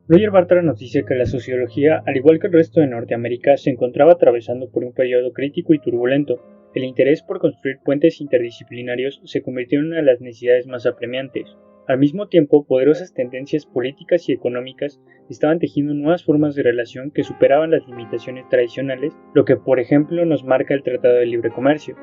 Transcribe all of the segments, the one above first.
Roger Bartra nos dice que la sociología, al igual que el resto de Norteamérica, se encontraba atravesando por un periodo crítico y turbulento. El interés por construir puentes interdisciplinarios se convirtió en una de las necesidades más apremiantes. Al mismo tiempo, poderosas tendencias políticas y económicas estaban tejiendo nuevas formas de relación que superaban las limitaciones tradicionales, lo que por ejemplo nos marca el Tratado de Libre Comercio.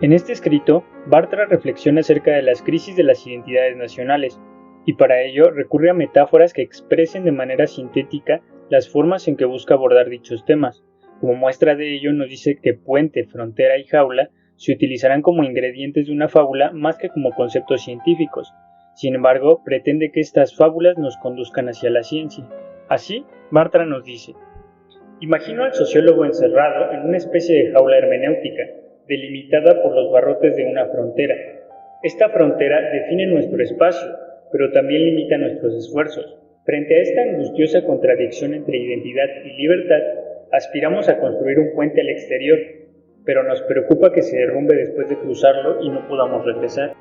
En este escrito, Bartra reflexiona acerca de las crisis de las identidades nacionales, y para ello recurre a metáforas que expresen de manera sintética las formas en que busca abordar dichos temas. Como muestra de ello nos dice que puente, frontera y jaula se utilizarán como ingredientes de una fábula más que como conceptos científicos. Sin embargo, pretende que estas fábulas nos conduzcan hacia la ciencia. Así, Bartra nos dice: imagino al sociólogo encerrado en una especie de jaula hermenéutica, delimitada por los barrotes de una frontera. Esta frontera define nuestro espacio, pero también limita nuestros esfuerzos. Frente a esta angustiosa contradicción entre identidad y libertad, aspiramos a construir un puente al exterior, pero nos preocupa que se derrumbe después de cruzarlo y no podamos regresar.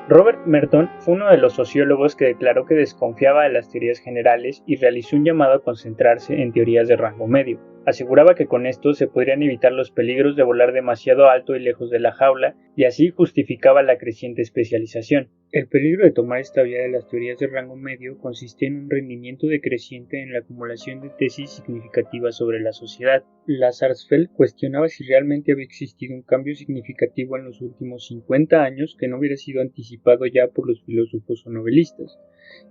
Robert Merton fue uno de los sociólogos que declaró que desconfiaba de las teorías generales y realizó un llamado a concentrarse en teorías de rango medio. Aseguraba que con esto se podrían evitar los peligros de volar demasiado alto y lejos de la jaula, y así justificaba la creciente especialización. El peligro de tomar esta vía de las teorías de rango medio consistía en un rendimiento decreciente en la acumulación de tesis significativas sobre la sociedad. Lazarsfeld cuestionaba si realmente había existido un cambio significativo en los últimos 50 años que no hubiera sido anticipado ya por los filósofos o novelistas,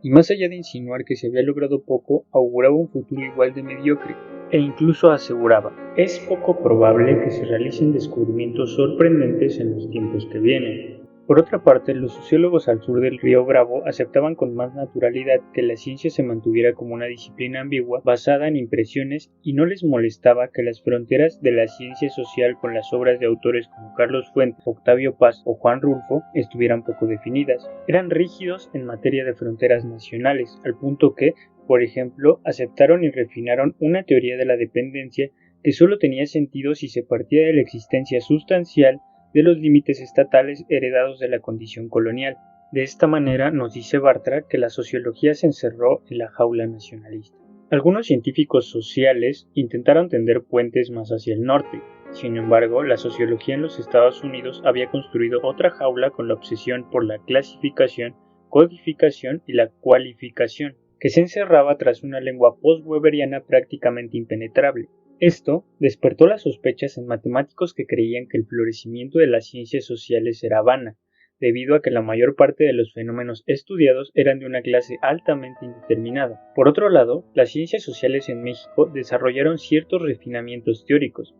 y más allá de insinuar que se había logrado poco, auguraba un futuro igual de mediocre, e incluso aseguraba: es poco probable que se realicen descubrimientos sorprendentes en los tiempos que vienen. Por otra parte, los sociólogos al sur del río Bravo aceptaban con más naturalidad que la ciencia se mantuviera como una disciplina ambigua basada en impresiones, y no les molestaba que las fronteras de la ciencia social con las obras de autores como Carlos Fuentes, Octavio Paz o Juan Rulfo estuvieran poco definidas. Eran rígidos en materia de fronteras nacionales, al punto que, por ejemplo, aceptaron y refinaron una teoría de la dependencia que solo tenía sentido si se partía de la existencia sustancial de los límites estatales heredados de la condición colonial. De esta manera nos dice Bartra que la sociología se encerró en la jaula nacionalista. Algunos científicos sociales intentaron tender puentes más hacia el norte. Sin embargo, la sociología en los Estados Unidos había construido otra jaula con la obsesión por la clasificación, codificación y la cualificación, que se encerraba tras una lengua post-weberiana prácticamente impenetrable. Esto despertó las sospechas en matemáticos que creían que el florecimiento de las ciencias sociales era vana, debido a que la mayor parte de los fenómenos estudiados eran de una clase altamente indeterminada. Por otro lado, las ciencias sociales en México desarrollaron ciertos refinamientos teóricos,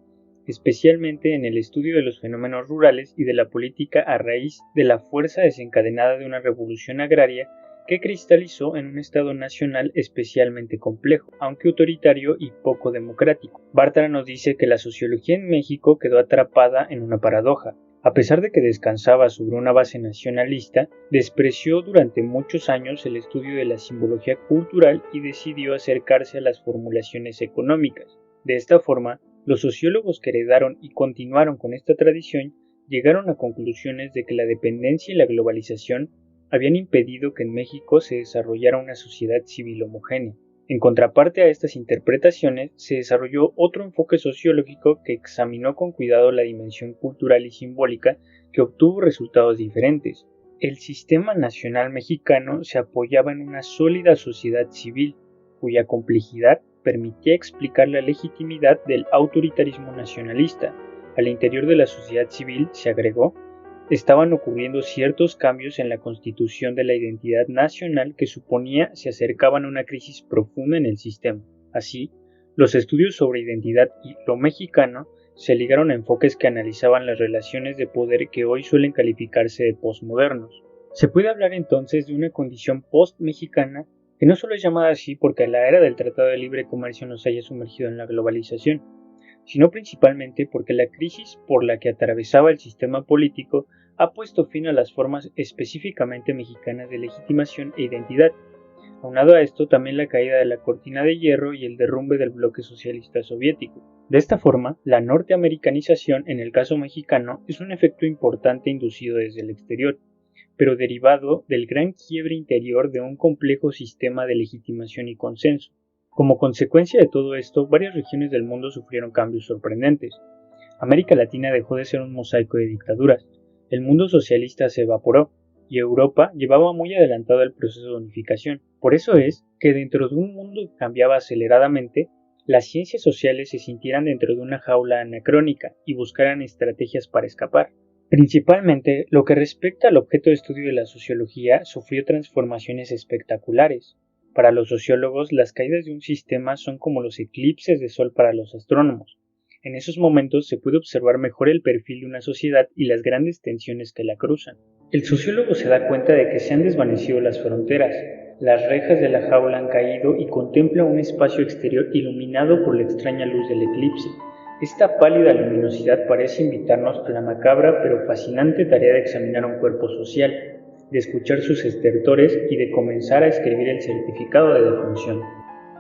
especialmente en el estudio de los fenómenos rurales y de la política a raíz de la fuerza desencadenada de una revolución agraria que cristalizó en un Estado nacional especialmente complejo, aunque autoritario y poco democrático. Bartra nos dice que la sociología en México quedó atrapada en una paradoja. A pesar de que descansaba sobre una base nacionalista, despreció durante muchos años el estudio de la simbología cultural y decidió acercarse a las formulaciones económicas. De esta forma, los sociólogos que heredaron y continuaron con esta tradición llegaron a conclusiones de que la dependencia y la globalización habían impedido que en México se desarrollara una sociedad civil homogénea. En contraparte a estas interpretaciones, se desarrolló otro enfoque sociológico que examinó con cuidado la dimensión cultural y simbólica, que obtuvo resultados diferentes. El sistema nacional mexicano se apoyaba en una sólida sociedad civil, cuya complejidad permitía explicar la legitimidad del autoritarismo nacionalista. Al interior de la sociedad civil, se agregó, estaban ocurriendo ciertos cambios en la constitución de la identidad nacional que suponía se acercaban a una crisis profunda en el sistema. Así, los estudios sobre identidad y lo mexicano se ligaron a enfoques que analizaban las relaciones de poder que hoy suelen calificarse de postmodernos. Se puede hablar entonces de una condición post-mexicana que no solo es llamada así porque la era del Tratado de Libre Comercio nos haya sumergido en la globalización, sino principalmente porque la crisis por la que atravesaba el sistema político ha puesto fin a las formas específicamente mexicanas de legitimación e identidad. Aunado a esto, también la caída de la cortina de hierro y el derrumbe del bloque socialista soviético. De esta forma, la norteamericanización en el caso mexicano es un efecto importante inducido desde el exterior, pero derivado del gran quiebre interior de un complejo sistema de legitimación y consenso. Como consecuencia de todo esto, varias regiones del mundo sufrieron cambios sorprendentes. América Latina dejó de ser un mosaico de dictaduras, el mundo socialista se evaporó, y Europa llevaba muy adelantado el proceso de unificación. Por eso es que dentro de un mundo que cambiaba aceleradamente, las ciencias sociales se sintieran dentro de una jaula anacrónica y buscaran estrategias para escapar. Principalmente, lo que respecta al objeto de estudio de la sociología sufrió transformaciones espectaculares. Para los sociólogos, las caídas de un sistema son como los eclipses de sol para los astrónomos. En esos momentos se puede observar mejor el perfil de una sociedad y las grandes tensiones que la cruzan. El sociólogo se da cuenta de que se han desvanecido las fronteras, las rejas de la jaula han caído y contempla un espacio exterior iluminado por la extraña luz del eclipse. Esta pálida luminosidad parece invitarnos a la macabra pero fascinante tarea de examinar un cuerpo social, de escuchar sus estertores y de comenzar a escribir el certificado de defunción.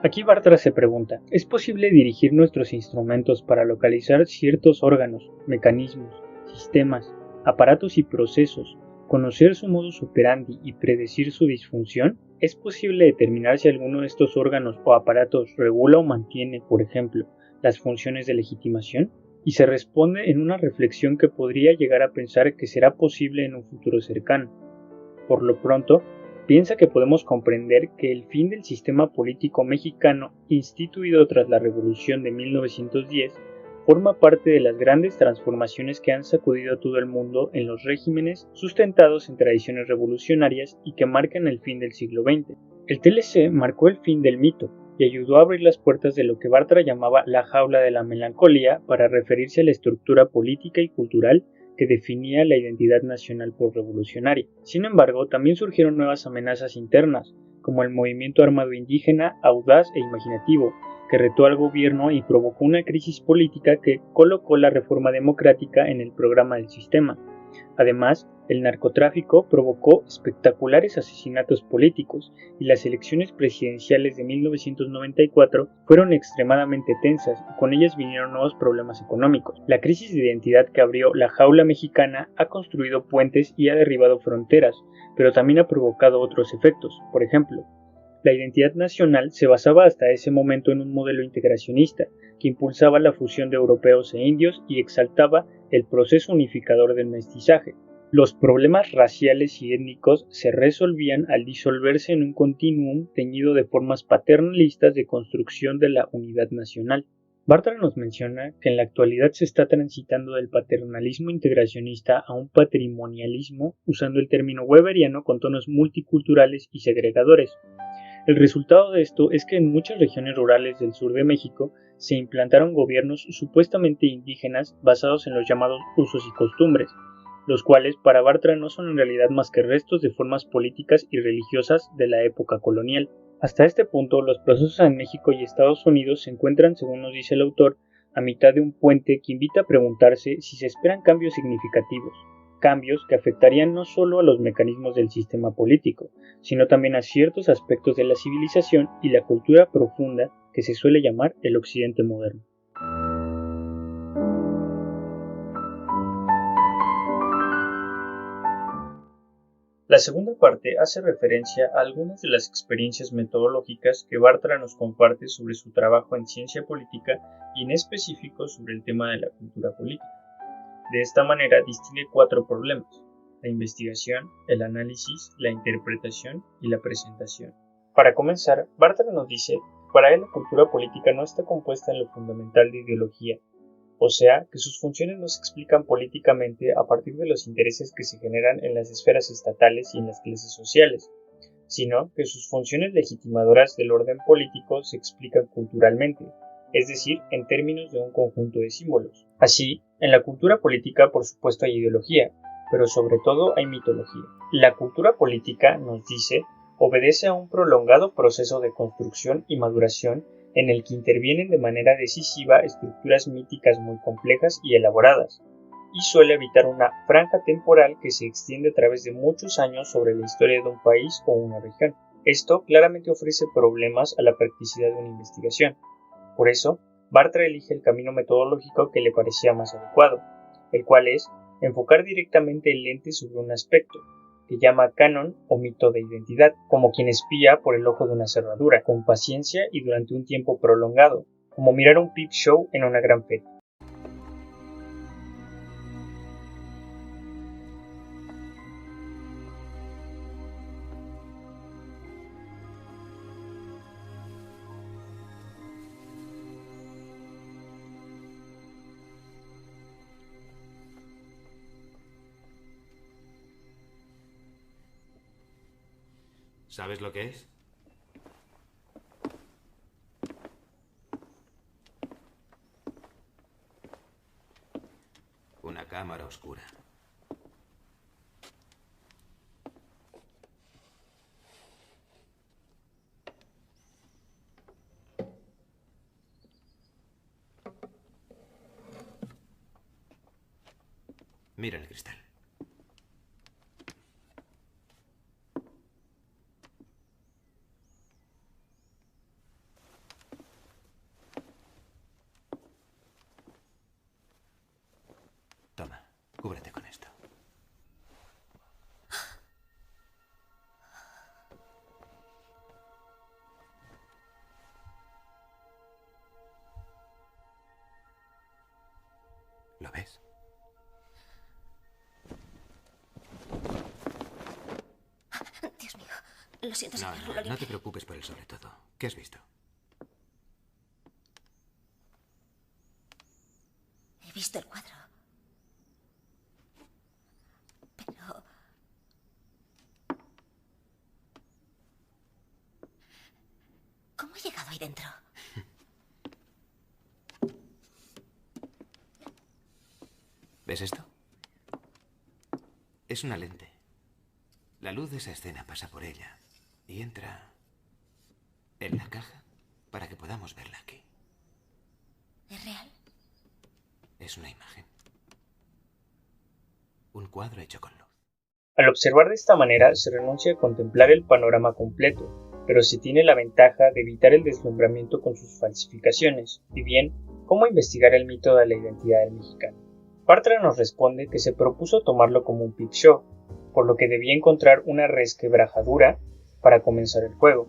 Aquí Bartra se pregunta, ¿es posible dirigir nuestros instrumentos para localizar ciertos órganos, mecanismos, sistemas, aparatos y procesos, conocer su modus operandi y predecir su disfunción? ¿Es posible determinar si alguno de estos órganos o aparatos regula o mantiene, por ejemplo, las funciones de legitimación? Y se responde en una reflexión que podría llegar a pensar que será posible en un futuro cercano. Por lo pronto, piensa que podemos comprender que el fin del sistema político mexicano, instituido tras la Revolución de 1910, forma parte de las grandes transformaciones que han sacudido a todo el mundo en los regímenes sustentados en tradiciones revolucionarias y que marcan el fin del siglo XX. El TLC marcó el fin del mito y ayudó a abrir las puertas de lo que Bartra llamaba la jaula de la melancolía para referirse a la estructura política y cultural que definía la identidad nacional por revolucionaria. Sin embargo, también surgieron nuevas amenazas internas, como el movimiento armado indígena audaz e imaginativo, que retó al gobierno y provocó una crisis política que colocó la reforma democrática en el programa del sistema. Además, el narcotráfico provocó espectaculares asesinatos políticos y las elecciones presidenciales de 1994 fueron extremadamente tensas y con ellas vinieron nuevos problemas económicos. La crisis de identidad que abrió la jaula mexicana ha construido puentes y ha derribado fronteras, pero también ha provocado otros efectos. Por ejemplo, la identidad nacional se basaba hasta ese momento en un modelo integracionista que impulsaba la fusión de europeos e indios y exaltaba el proceso unificador del mestizaje. Los problemas raciales y étnicos se resolvían al disolverse en un continuum teñido de formas paternalistas de construcción de la unidad nacional. Bartra nos menciona que en la actualidad se está transitando del paternalismo integracionista a un patrimonialismo usando el término weberiano con tonos multiculturales y segregadores. El resultado de esto es que en muchas regiones rurales del sur de México se implantaron gobiernos supuestamente indígenas basados en los llamados usos y costumbres, los cuales para Bartra no son en realidad más que restos de formas políticas y religiosas de la época colonial. Hasta este punto, los procesos en México y Estados Unidos se encuentran, según nos dice el autor, a mitad de un puente que invita a preguntarse si se esperan cambios significativos, cambios que afectarían no solo a los mecanismos del sistema político, sino también a ciertos aspectos de la civilización y la cultura profunda que se suele llamar el Occidente moderno. La segunda parte hace referencia a algunas de las experiencias metodológicas que Bartra nos comparte sobre su trabajo en ciencia política y en específico sobre el tema de la cultura política. De esta manera distingue 4 problemas: la investigación, el análisis, la interpretación y la presentación. Para comenzar, Bartra nos dice que para él la cultura política no está compuesta en lo fundamental de ideología, o sea, que sus funciones no se explican políticamente a partir de los intereses que se generan en las esferas estatales y en las clases sociales, sino que sus funciones legitimadoras del orden político se explican culturalmente, es decir, en términos de un conjunto de símbolos. Así, en la cultura política por supuesto hay ideología, pero sobre todo hay mitología. La cultura política, nos dice, obedece a un prolongado proceso de construcción y maduración en el que intervienen de manera decisiva estructuras míticas muy complejas y elaboradas, y suele evitar una franja temporal que se extiende a través de muchos años sobre la historia de un país o una región. Esto claramente ofrece problemas a la practicidad de una investigación. Por eso, Bartra elige el camino metodológico que le parecía más adecuado, el cual es enfocar directamente el lente sobre un aspecto, que llama canon o mito de identidad, como quien espía por el ojo de una cerradura, con paciencia y durante un tiempo prolongado, como mirar un peep show en una gran feria. ¿Sabes lo que es? Una cámara oscura. Mira el cristal. Toma, cúbrete con esto. ¿Lo ves? Dios mío, lo siento, No, señor. no te preocupes por el sobre todo. ¿Qué has visto? He visto el cuadro. Pero... ¿cómo he llegado ahí dentro? ¿Ves esto? Es una lente. La luz de esa escena pasa por ella y entra en la caja para que podamos verla aquí. ¿Es real? Es una imagen. Un cuadro hecho con luz. Al observar de esta manera se renuncia a contemplar el panorama completo, pero se tiene la ventaja de evitar el deslumbramiento con sus falsificaciones. Y bien, ¿cómo investigar el mito de la identidad del mexicano? Bartra nos responde que se propuso tomarlo como un peep show, por lo que debía encontrar una resquebrajadura para comenzar el juego,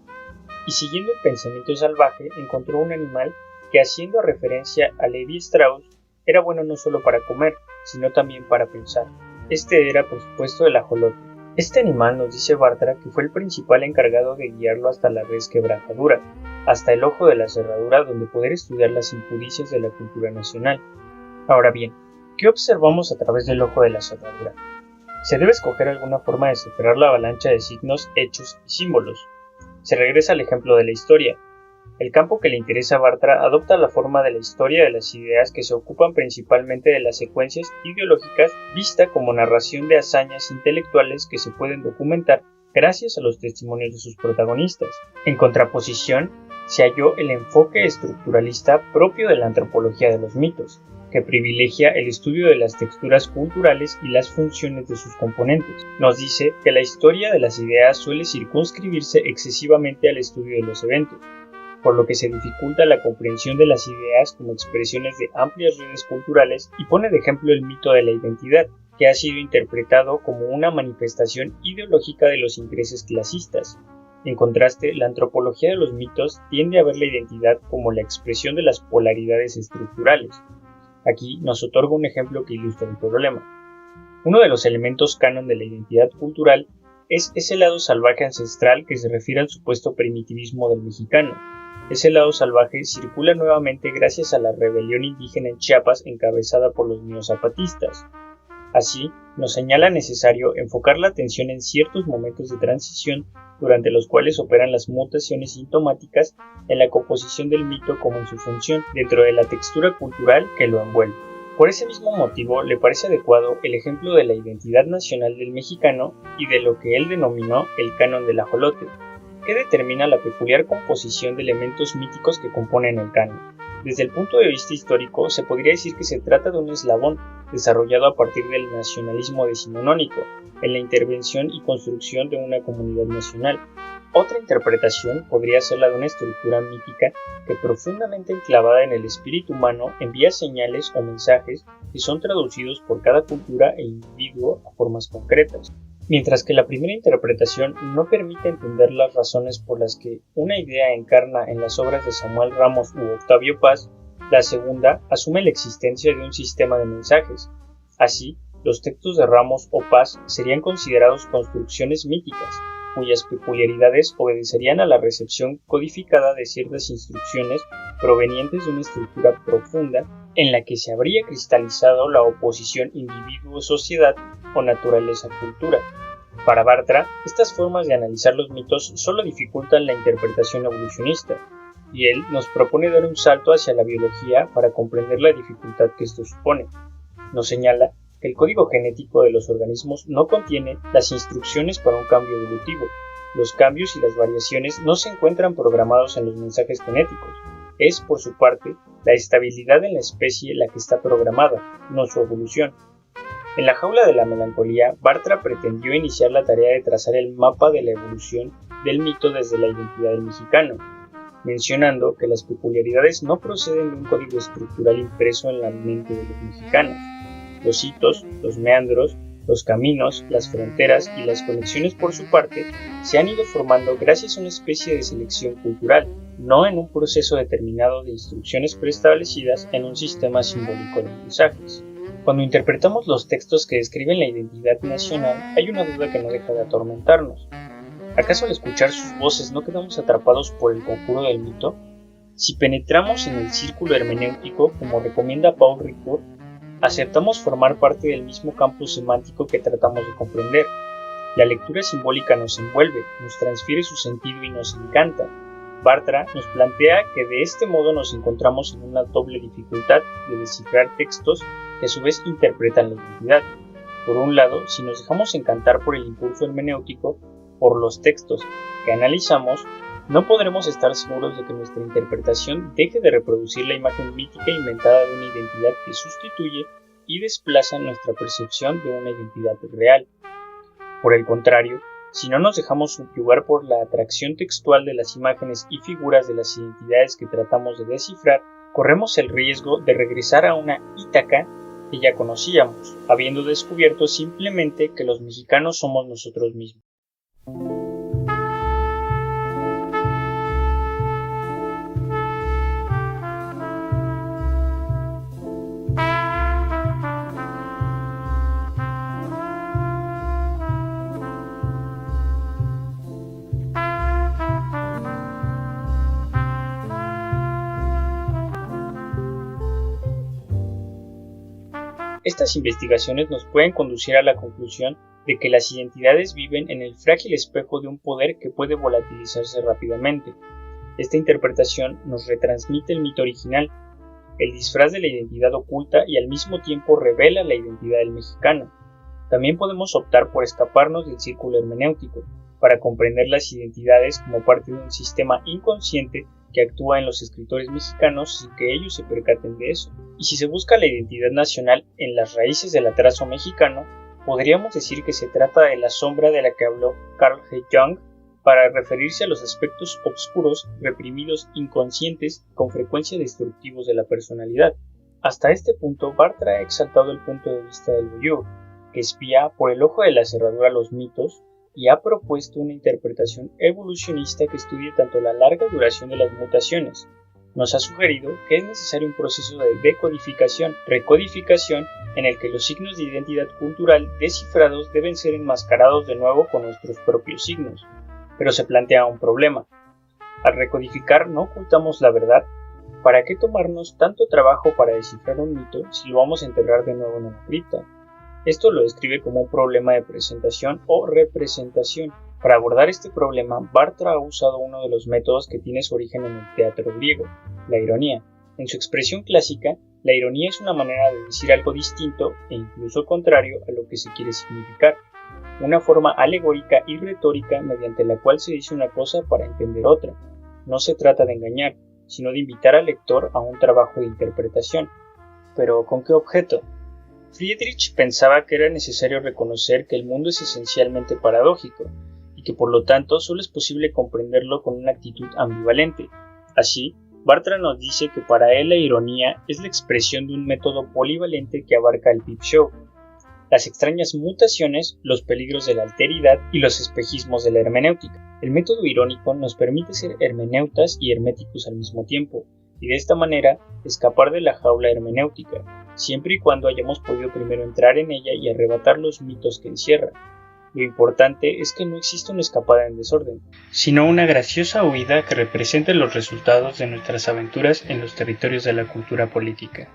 y siguiendo el pensamiento salvaje encontró un animal que, haciendo referencia a Levi Strauss, era bueno no solo para comer, sino también para pensar. Este era, por supuesto, el ajolote. Este animal, nos dice Bartra, que fue el principal encargado de guiarlo hasta la resquebrajadura, hasta el ojo de la cerradura, donde poder estudiar las impuricias de la cultura nacional. Ahora bien, ¿qué observamos a través del ojo de la cerradura? Se debe escoger alguna forma de separar la avalancha de signos, hechos y símbolos. Se regresa al ejemplo de la historia. El campo que le interesa a Bartra adopta la forma de la historia de las ideas que se ocupan principalmente de las secuencias ideológicas, vista como narración de hazañas intelectuales que se pueden documentar gracias a los testimonios de sus protagonistas. En contraposición, se halló el enfoque estructuralista propio de la antropología de los mitos, que privilegia el estudio de las texturas culturales y las funciones de sus componentes. Nos dice que la historia de las ideas suele circunscribirse excesivamente al estudio de los eventos, por lo que se dificulta la comprensión de las ideas como expresiones de amplias redes culturales, y pone de ejemplo el mito de la identidad, que ha sido interpretado como una manifestación ideológica de los intereses clasistas. En contraste, la antropología de los mitos tiende a ver la identidad como la expresión de las polaridades estructurales. Aquí nos otorga un ejemplo que ilustra el problema. Uno de los elementos canon de la identidad cultural es ese lado salvaje ancestral que se refiere al supuesto primitivismo del mexicano. Ese lado salvaje circula nuevamente gracias a la rebelión indígena en Chiapas encabezada por los neozapatistas. Así, nos señala necesario enfocar la atención en ciertos momentos de transición durante los cuales operan las mutaciones sintomáticas en la composición del mito como en su función dentro de la textura cultural que lo envuelve. Por ese mismo motivo le parece adecuado el ejemplo de la identidad nacional del mexicano y de lo que él denominó el canon del ajolote, que determina la peculiar composición de elementos míticos que componen el canon. Desde el punto de vista histórico, se podría decir que se trata de un eslabón desarrollado a partir del nacionalismo decimonónico, en la intervención y construcción de una comunidad nacional. Otra interpretación podría ser la de una estructura mítica que, profundamente enclavada en el espíritu humano, envía señales o mensajes que son traducidos por cada cultura e individuo a formas concretas. Mientras que la primera interpretación no permite entender las razones por las que una idea encarna en las obras de Samuel Ramos u Octavio Paz, la segunda asume la existencia de un sistema de mensajes. Así, los textos de Ramos o Paz serían considerados construcciones míticas, cuyas peculiaridades obedecerían a la recepción codificada de ciertas instrucciones provenientes de una estructura profunda en la que se habría cristalizado la oposición individuo-sociedad o naturaleza-cultura. Para Bartra, estas formas de analizar los mitos solo dificultan la interpretación evolucionista, y él nos propone dar un salto hacia la biología para comprender la dificultad que esto supone. Nos señala que el código genético de los organismos no contiene las instrucciones para un cambio evolutivo. Los cambios y las variaciones no se encuentran programados en los mensajes genéticos. Es, por su parte, la estabilidad en la especie la que está programada, no su evolución. En la jaula de la melancolía, Bartra pretendió iniciar la tarea de trazar el mapa de la evolución del mito desde la identidad del mexicano, mencionando que las peculiaridades no proceden de un código estructural impreso en la mente de los mexicanos. Los hitos, los meandros, los caminos, las fronteras y las conexiones por su parte se han ido formando gracias a una especie de selección cultural, no en un proceso determinado de instrucciones preestablecidas en un sistema simbólico de mensajes. Cuando interpretamos los textos que describen la identidad nacional, hay una duda que no deja de atormentarnos. ¿Acaso al escuchar sus voces no quedamos atrapados por el conjuro del mito? Si penetramos en el círculo hermenéutico, como recomienda Paul Ricoeur, aceptamos formar parte del mismo campo semántico que tratamos de comprender. La lectura simbólica nos envuelve, nos transfiere su sentido y nos encanta. Bartra nos plantea que de este modo nos encontramos en una doble dificultad de descifrar textos que a su vez interpretan la identidad. Por un lado, si nos dejamos encantar por el impulso hermenéutico, por los textos que analizamos, no podremos estar seguros de que nuestra interpretación deje de reproducir la imagen mítica inventada de una identidad que sustituye y desplaza nuestra percepción de una identidad real. Por el contrario, si no nos dejamos subyugar por la atracción textual de las imágenes y figuras de las identidades que tratamos de descifrar, corremos el riesgo de regresar a una Ítaca que ya conocíamos, habiendo descubierto simplemente que los mexicanos somos nosotros mismos. Estas investigaciones nos pueden conducir a la conclusión de que las identidades viven en el frágil espejo de un poder que puede volatilizarse rápidamente. Esta interpretación nos retransmite el mito original, el disfraz de la identidad oculta y al mismo tiempo revela la identidad del mexicano. También podemos optar por escaparnos del círculo hermenéutico, para comprender las identidades como parte de un sistema inconsciente que actúa en los escritores mexicanos sin que ellos se percaten de eso. Y si se busca la identidad nacional en las raíces del atraso mexicano, podríamos decir que se trata de la sombra de la que habló Carl G. Jung para referirse a los aspectos obscuros, reprimidos, inconscientes, con frecuencia destructivos de la personalidad. Hasta este punto, Bartra ha exaltado el punto de vista del voyeur, que espía por el ojo de la cerradura los mitos, y ha propuesto una interpretación evolucionista que estudie tanto la larga duración de las mutaciones. Nos ha sugerido que es necesario un proceso de decodificación, recodificación, en el que los signos de identidad cultural descifrados deben ser enmascarados de nuevo con nuestros propios signos. Pero se plantea un problema. Al recodificar no ocultamos la verdad. ¿Para qué tomarnos tanto trabajo para descifrar un mito si lo vamos a enterrar de nuevo en una cripta? Esto lo describe como un problema de presentación o representación. Para abordar este problema, Bartra ha usado uno de los métodos que tiene su origen en el teatro griego, la ironía. En su expresión clásica, la ironía es una manera de decir algo distinto e incluso contrario a lo que se quiere significar, una forma alegórica y retórica mediante la cual se dice una cosa para entender otra. No se trata de engañar, sino de invitar al lector a un trabajo de interpretación. ¿Pero con qué objeto? Friedrich pensaba que era necesario reconocer que el mundo es esencialmente paradójico, y que por lo tanto solo es posible comprenderlo con una actitud ambivalente. Así, Bartra nos dice que para él la ironía es la expresión de un método polivalente que abarca el peep show. las extrañas mutaciones, los peligros de la alteridad y los espejismos de la hermenéutica. El método irónico nos permite ser hermeneutas y herméticos al mismo tiempo, y de esta manera escapar de la jaula hermenéutica, siempre y cuando hayamos podido primero entrar en ella y arrebatar los mitos que encierra. Lo importante es que no existe una escapada en desorden, sino una graciosa huida que represente los resultados de nuestras aventuras en los territorios de la cultura política.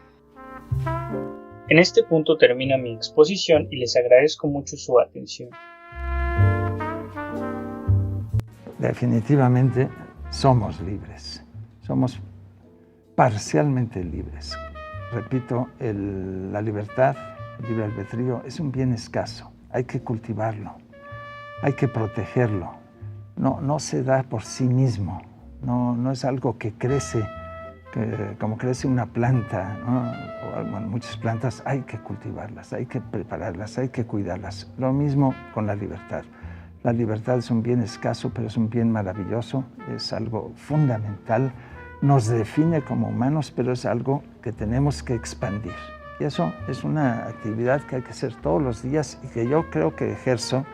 En este punto termina mi exposición y les agradezco mucho su atención. Definitivamente somos libres, somos parcialmente libres. Repito, la libertad, el libre albedrío es un bien escaso. Hay que cultivarlo, hay que protegerlo. No se da por sí mismo, no es algo que crece, como crece una planta, ¿no? O muchas plantas hay que cultivarlas, hay que prepararlas, hay que cuidarlas. Lo mismo con la libertad. La libertad es un bien escaso, pero es un bien maravilloso, es algo fundamental, nos define como humanos, pero es algo que tenemos que expandir. Y eso es una actividad que hay que hacer todos los días y que yo creo que ejerzo